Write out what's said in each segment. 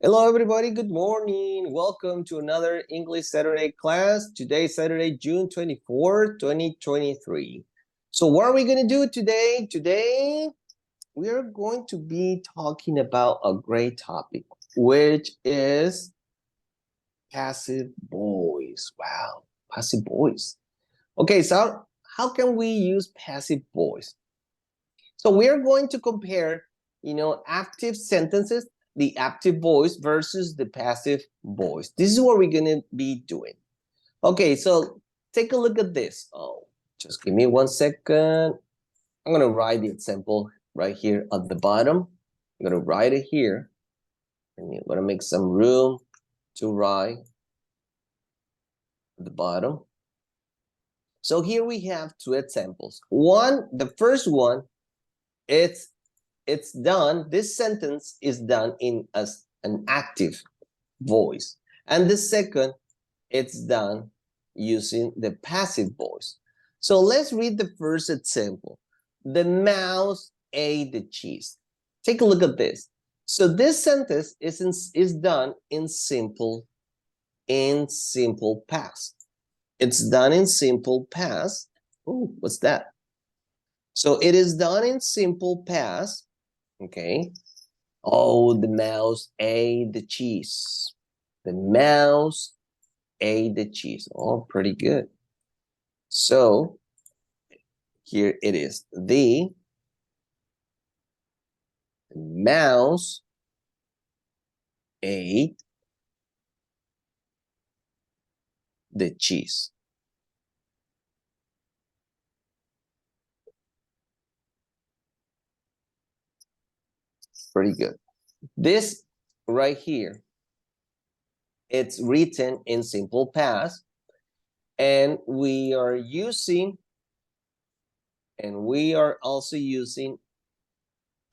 Hello, everybody. Good morning. Welcome to another English Saturday class. Today, Saturday, June 24, 2023. So what are we going to do today? Today, we are going to be talking about a great topic, which is passive voice. Wow, passive voice. Okay, so how can we use passive voice? So we are going to compare, active sentences, the active voice versus the passive voice. This is what we're going to be doing. Okay, so take a look at this. Oh, just give me 1 second. I'm going to write the example right here at the bottom. I'm going to write it here. And you're going to make some room to write at the bottom. So here we have two examples. The first one, it's done, this sentence is done in as an active voice. And the second, it's done using the passive voice. So let's read the first example. The mouse ate the cheese. Take a look at this. So this sentence is done in simple past. It's done in simple past. Oh, what's that? So it is done in simple past. Okay. Oh, the mouse ate the cheese. The mouse ate the cheese. Oh, pretty good. So here it is. The mouse ate the cheese. Pretty good. This right here, it's written in simple past, and we are also using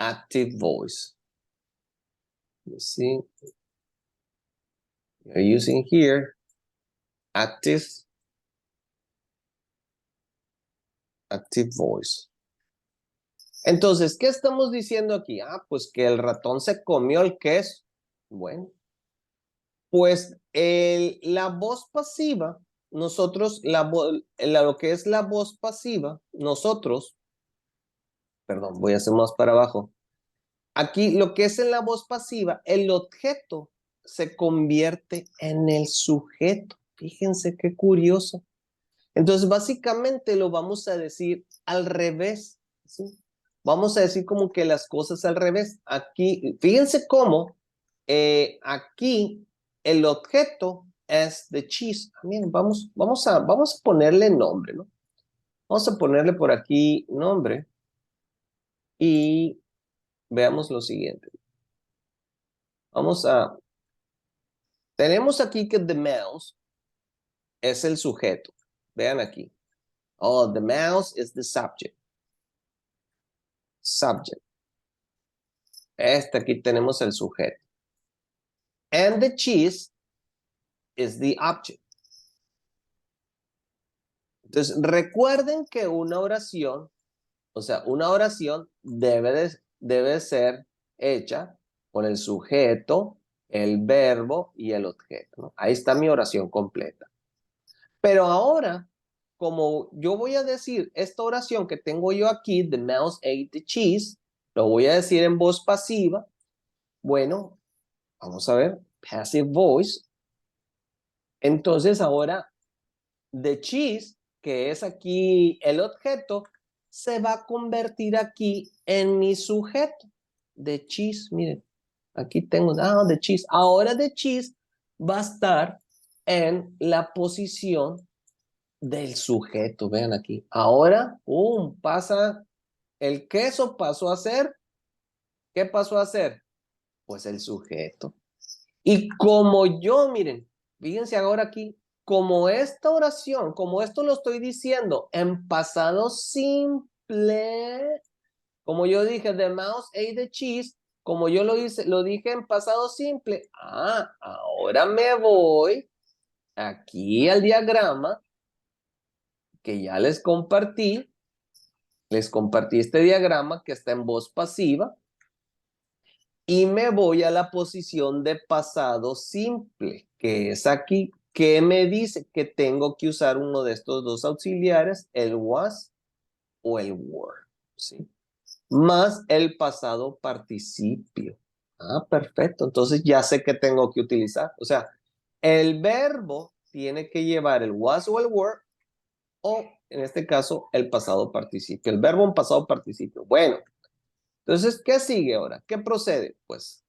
active voice. You see, we're using here active voice. Entonces, ¿qué estamos diciendo aquí? Ah, pues que el ratón se comió el queso. Bueno, pues la voz pasiva, nosotros, lo que es la voz pasiva, nosotros, perdón, voy a hacer más para abajo. Aquí, lo que es en la voz pasiva, el objeto se convierte en el sujeto. Fíjense qué curioso. Entonces, básicamente lo vamos a decir al revés, ¿sí? Vamos a decir como que las cosas al revés. Aquí, fíjense cómo aquí el objeto es the cheese. Miren, vamos a ponerle nombre, ¿no? Vamos a ponerle por aquí nombre y veamos lo siguiente. Tenemos aquí que the mouse es el sujeto. Vean aquí. Oh, the mouse is the subject. Subject. Aquí tenemos el sujeto. And the cheese is the object. Entonces, recuerden que una oración debe ser hecha con el sujeto, el verbo y el objeto, ¿no? Ahí está mi oración completa. Pero ahora, como yo voy a decir esta oración que tengo yo aquí, the mouse ate the cheese, lo voy a decir en voz pasiva. Bueno, vamos a ver, passive voice. Entonces ahora, the cheese, que es aquí el objeto, se va a convertir aquí en mi sujeto. The cheese, miren, aquí tengo, the cheese. Ahora the cheese va a estar en la posición del sujeto, vean aquí. Ahora, pasa, el queso pasó a ser, ¿qué pasó a ser? Pues el sujeto. Y como yo, miren, fíjense ahora aquí, como esta oración, como esto lo estoy diciendo en pasado simple, como yo dije, the mouse ate the cheese, como yo lo dije en pasado simple, ahora me voy aquí al diagrama que ya les compartí este diagrama que está en voz pasiva. y me voy a la posición de pasado simple, que es aquí. ¿Qué me dice? Que tengo que usar uno de estos dos auxiliares, el was o el were, ¿sí? Más el pasado participio. Ah, perfecto. Entonces ya sé que tengo que utilizar. O sea, el verbo tiene que llevar el was o el were, o en este caso el pasado participio. El verbo en pasado participio. Bueno, entonces, ¿qué sigue ahora? ¿Qué procede? Pues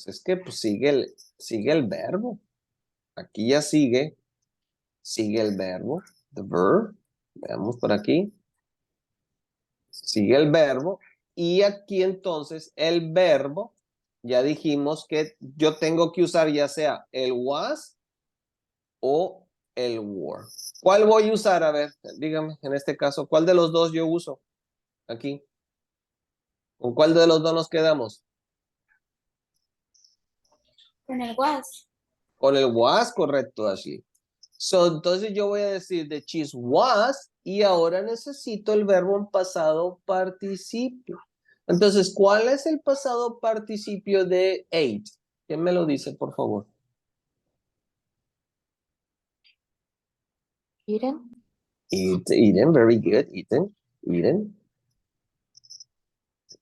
es que pues, sigue el verbo. Aquí ya sigue el verbo, the verb. Veamos por aquí. Sigue el verbo. Y aquí entonces el verbo, ya dijimos que yo tengo que usar ya sea el was o el were. ¿Cuál voy a usar? A ver, dígame, en este caso, ¿cuál de los dos yo uso aquí? ¿Con cuál de los dos nos quedamos? Con el was. Con el was, correcto, así. So, entonces yo voy a decir the cheese was y ahora necesito el verbo en pasado participio. Entonces, ¿cuál es el pasado participio de ate? ¿Quién me lo dice, por favor? Eaten. Eaten, very good, eaten, eaten.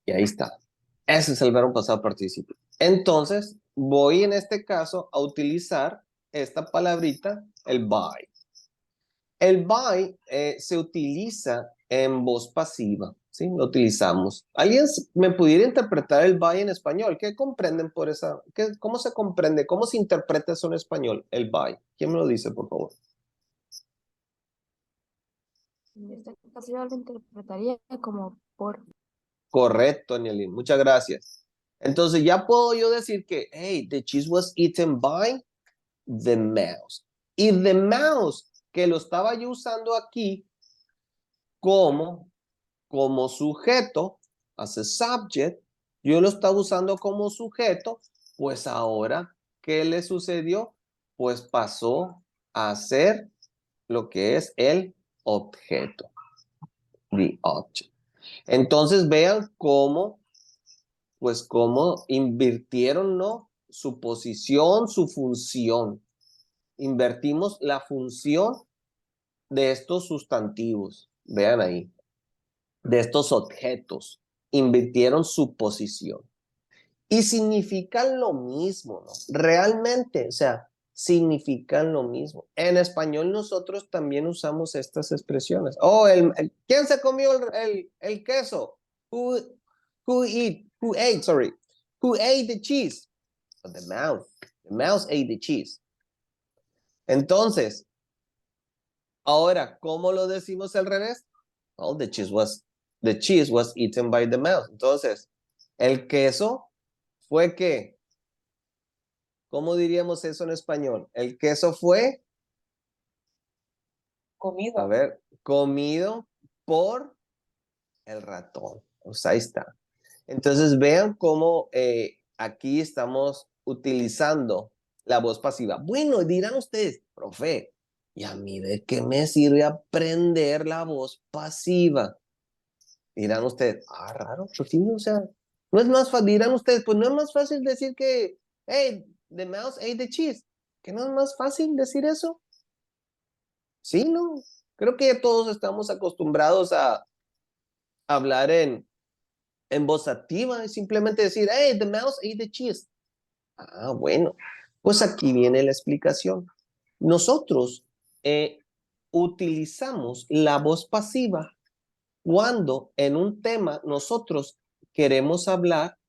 Y ahí está. Ese es el verbo pasado participio. Entonces, voy en este caso a utilizar esta palabrita, el by. El by se utiliza en voz pasiva, ¿sí? Lo utilizamos. ¿Alguien me pudiera interpretar el by en español? ¿Qué comprenden por esa? ¿Cómo se comprende? ¿Cómo se interpreta eso en español, el by? ¿Quién me lo dice, por favor? En este caso yo lo interpretaría como por. Correcto, Anielín. Muchas gracias. Entonces ya puedo yo decir que, hey, the cheese was eaten by the mouse. Y the mouse, que lo estaba yo usando aquí como sujeto, as a subject, yo lo estaba usando como sujeto, pues ahora, ¿qué le sucedió? Pues pasó a ser lo que es el objeto, the object. Entonces vean cómo, pues cómo invirtieron, ¿no? Su posición, su función. Invertimos la función de estos sustantivos. Vean ahí. De estos objetos, invirtieron su posición. Y significan lo mismo, ¿no? Realmente, o sea, significan lo mismo. En español nosotros también usamos estas expresiones. Oh, ¿quién se comió el queso? Who ate, sorry. Who ate the cheese? The mouse. The mouse ate the cheese. Entonces, ahora, ¿cómo lo decimos al revés? Oh, the cheese was eaten by the mouse. Entonces, el queso fue ¿qué? ¿Cómo diríamos eso en español? El queso fue, Comido. a ver, comido por el ratón. Pues ahí está. Entonces, vean cómo aquí estamos utilizando la voz pasiva. Bueno, dirán ustedes, profe, ¿y a mí de qué me sirve aprender la voz pasiva? Dirán ustedes, raro, Trujillo, o sea, no es más fácil, dirán ustedes, pues no es más fácil decir que, hey, the mouse ate the cheese, que no es más fácil decir eso. Sí, no, creo que todos estamos acostumbrados a hablar en voz activa, y simplemente decir, hey, the mouse ate the cheese. Bueno, pues aquí viene la explicación. Nosotros utilizamos la voz pasiva cuando en un tema nosotros queremos hablar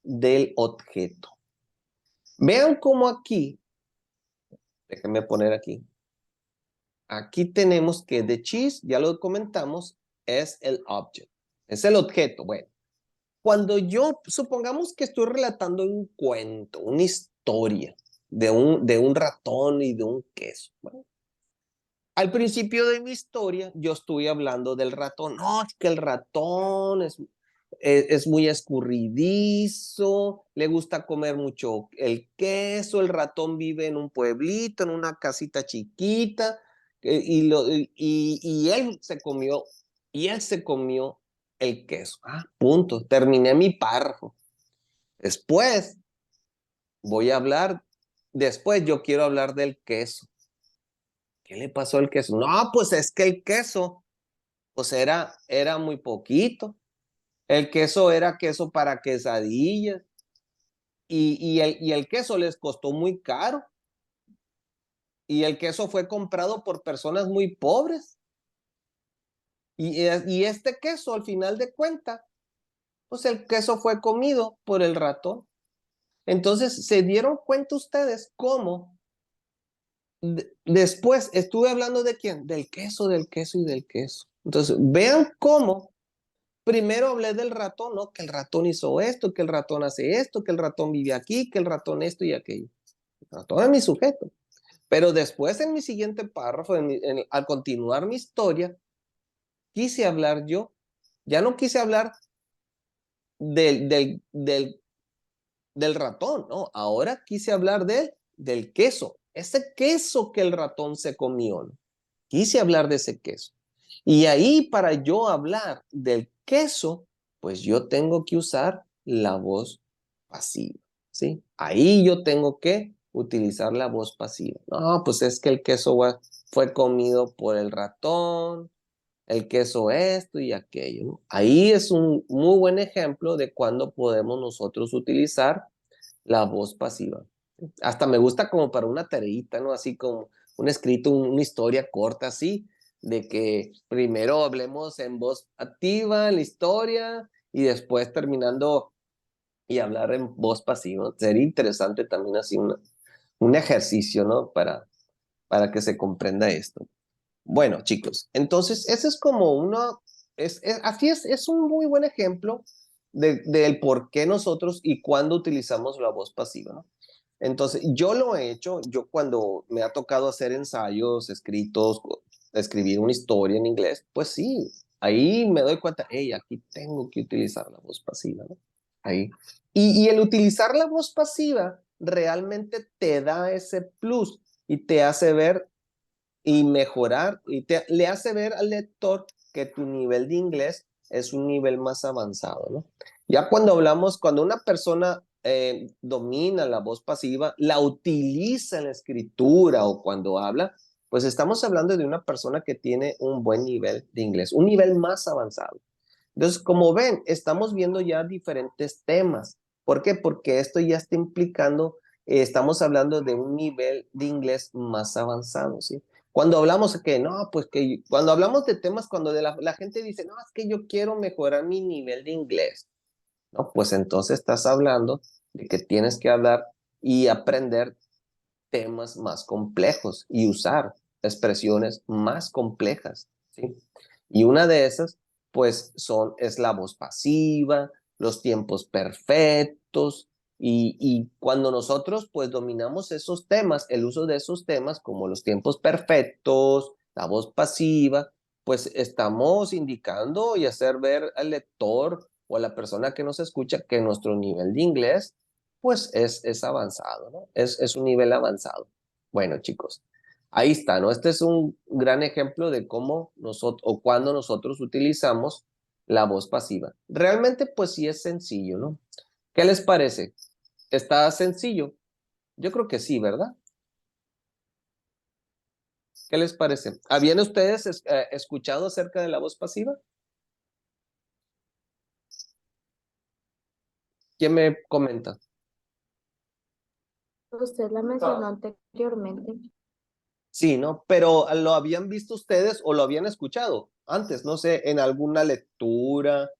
del objeto. Vean cómo aquí, déjenme poner aquí. Aquí tenemos que the cheese, ya lo comentamos, es el object, es el objeto. Bueno, cuando yo, supongamos que estoy relatando un cuento, una historia de un ratón y de un queso. Bueno, al principio de mi historia, yo estoy hablando del ratón. No, es que el ratón es muy escurridizo, le gusta comer mucho el queso, el ratón vive en un pueblito, en una casita chiquita, y él se comió el queso. Punto. Terminé mi párrafo. Después voy a hablar, después yo quiero hablar del queso. ¿Qué le pasó al queso? No, pues es que el queso, pues era muy poquito. El queso era queso para quesadillas y el queso les costó muy caro y el queso fue comprado por personas muy pobres y este queso al final de cuentas, pues el queso fue comido por el ratón. Entonces, ¿se dieron cuenta ustedes cómo después estuve hablando de quién? Del queso y del queso? Entonces, vean cómo primero hablé del ratón, ¿no? Que el ratón hizo esto, que el ratón hace esto, que el ratón vive aquí, que el ratón esto y aquello. El ratón es mi sujeto. Pero después en mi siguiente párrafo, al continuar mi historia, quise hablar yo. Ya no quise hablar del, del, del, del ratón, ¿no? Ahora quise hablar del queso. Ese queso que el ratón se comió, ¿no? Quise hablar de ese queso. Y ahí para yo hablar del queso, pues yo tengo que usar la voz pasiva, ¿sí? Ahí yo tengo que utilizar la voz pasiva. No, pues es que el queso fue comido por el ratón, el queso esto y aquello, ¿no? Ahí es un muy buen ejemplo de cuando podemos nosotros utilizar la voz pasiva. Hasta me gusta como para una tareita, ¿no? Así como un escrito, una historia corta así, de que primero hablemos en voz activa la historia y después terminando y hablar en voz pasiva. Sería interesante también así un ejercicio, ¿no? Para que se comprenda esto. Bueno, chicos, entonces ese es como así es un muy buen ejemplo del por qué nosotros y cuándo utilizamos la voz pasiva, ¿no? Entonces, yo lo he hecho, yo cuando me ha tocado hacer ensayos, escritos, escribir una historia en inglés, pues sí, ahí me doy cuenta, hey, aquí tengo que utilizar la voz pasiva, ¿no? Ahí. Y el utilizar la voz pasiva realmente te da ese plus y te hace ver y mejorar y le hace ver al lector que tu nivel de inglés es un nivel más avanzado, ¿no? Ya cuando hablamos, cuando una persona domina la voz pasiva, la utiliza en la escritura o cuando habla, pues estamos hablando de una persona que tiene un buen nivel de inglés, un nivel más avanzado. Entonces, como ven, estamos viendo ya diferentes temas. ¿Por qué? Porque esto ya está implicando, estamos hablando de un nivel de inglés más avanzado, ¿sí? Cuando hablamos que no, pues que cuando hablamos de temas, cuando la gente dice, no, es que yo quiero mejorar mi nivel de inglés, ¿no? Pues entonces estás hablando de que tienes que hablar y aprender temas más complejos y usar expresiones más complejas, ¿sí? Y una de esas, pues, es la voz pasiva, los tiempos perfectos, y cuando nosotros, pues, dominamos esos temas, el uso de esos temas, como los tiempos perfectos, la voz pasiva, pues, estamos indicando y hacer ver al lector o a la persona que nos escucha que nuestro nivel de inglés pues es avanzado, ¿no? Es un nivel avanzado. Bueno, chicos, ahí está, ¿no? Este es un gran ejemplo de cómo nosotros o cuando nosotros utilizamos la voz pasiva. Realmente, pues sí es sencillo, ¿no? ¿Qué les parece? ¿Está sencillo? Yo creo que sí, ¿verdad? ¿Qué les parece? ¿Habían ustedes escuchado acerca de la voz pasiva? ¿Quién me comenta? Usted la mencionó anteriormente. Sí, ¿no? Pero ¿lo habían visto ustedes o lo habían escuchado antes? No sé, en alguna lectura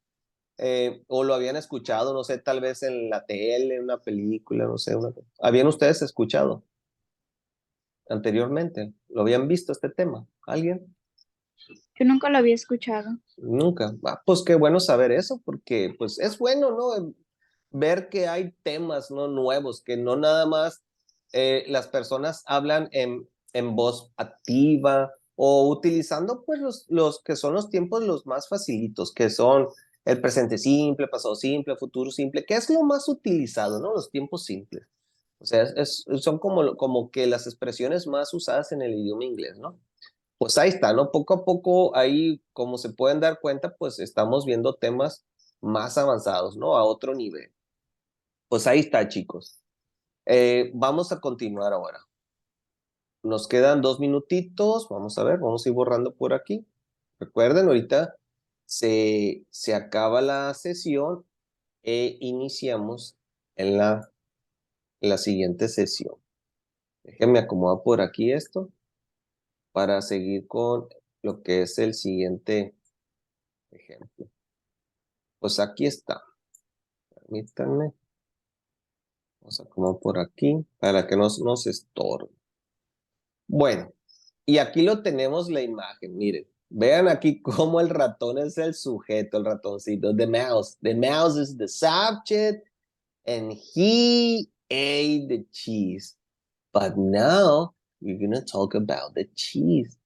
o lo habían escuchado, no sé, tal vez en la tele, en una película, no sé. ¿Habían ustedes escuchado anteriormente? ¿Lo habían visto este tema? ¿Alguien? Yo nunca lo había escuchado. Nunca. Ah, pues qué bueno saber eso, porque pues es bueno, ¿no? Ver que hay temas, ¿no? Nuevos, que no nada más las personas hablan en voz activa o utilizando pues los que son los tiempos los más facilitos, que son el presente simple, pasado simple, futuro simple, que es lo más utilizado, ¿no? Los tiempos simples. O sea, son como que las expresiones más usadas en el idioma inglés, ¿no? Pues ahí está, ¿no? Poco a poco, ahí, como se pueden dar cuenta, pues estamos viendo temas más avanzados, ¿no? A otro nivel. Pues ahí está, chicos. Vamos a continuar ahora. Nos quedan 2 minutitos. Vamos a ver, vamos a ir borrando por aquí. Recuerden, ahorita se acaba la sesión e iniciamos en la siguiente sesión. Déjenme acomodar por aquí esto para seguir con lo que es el siguiente ejemplo. Pues aquí está. Permítanme. Vamos a acomodar por aquí para que no nos estorbe. Bueno, y aquí lo tenemos la imagen. Miren, vean aquí cómo el ratón es el sujeto, el ratoncito. The mouse. The mouse is the subject and he ate the cheese. But now we're going to talk about the cheese.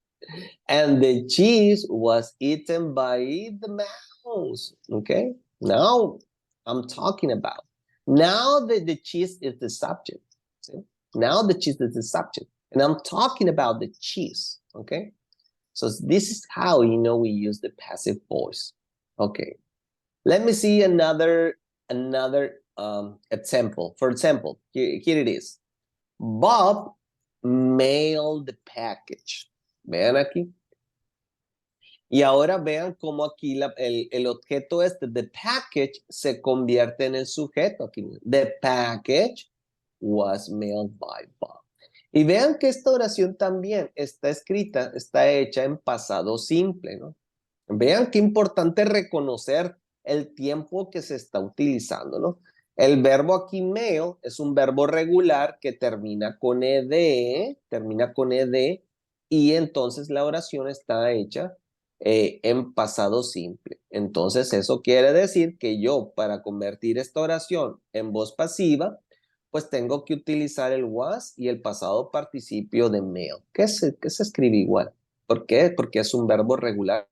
And the cheese was eaten by the mouse. Okay? Now I'm talking about. Now the cheese is the subject. See? Now the cheese is the subject. And I'm talking about the cheese. Okay? So this is how you know we use the passive voice. Okay. Let me see another example. For example, here it is. Bob mailed the package. Vean aquí. Y ahora vean cómo aquí el objeto the package, se convierte en el sujeto aquí. The package was mailed by Bob. Y vean que esta oración también está hecha en pasado simple, ¿no? Vean qué importante reconocer el tiempo que se está utilizando, ¿no? El verbo aquí mail es un verbo regular que termina con ed, y entonces la oración está hecha en pasado simple. Entonces eso quiere decir que yo, para convertir esta oración en voz pasiva, pues tengo que utilizar el was y el pasado participio de mail, que se escribe igual. ¿Por qué? Porque es un verbo regular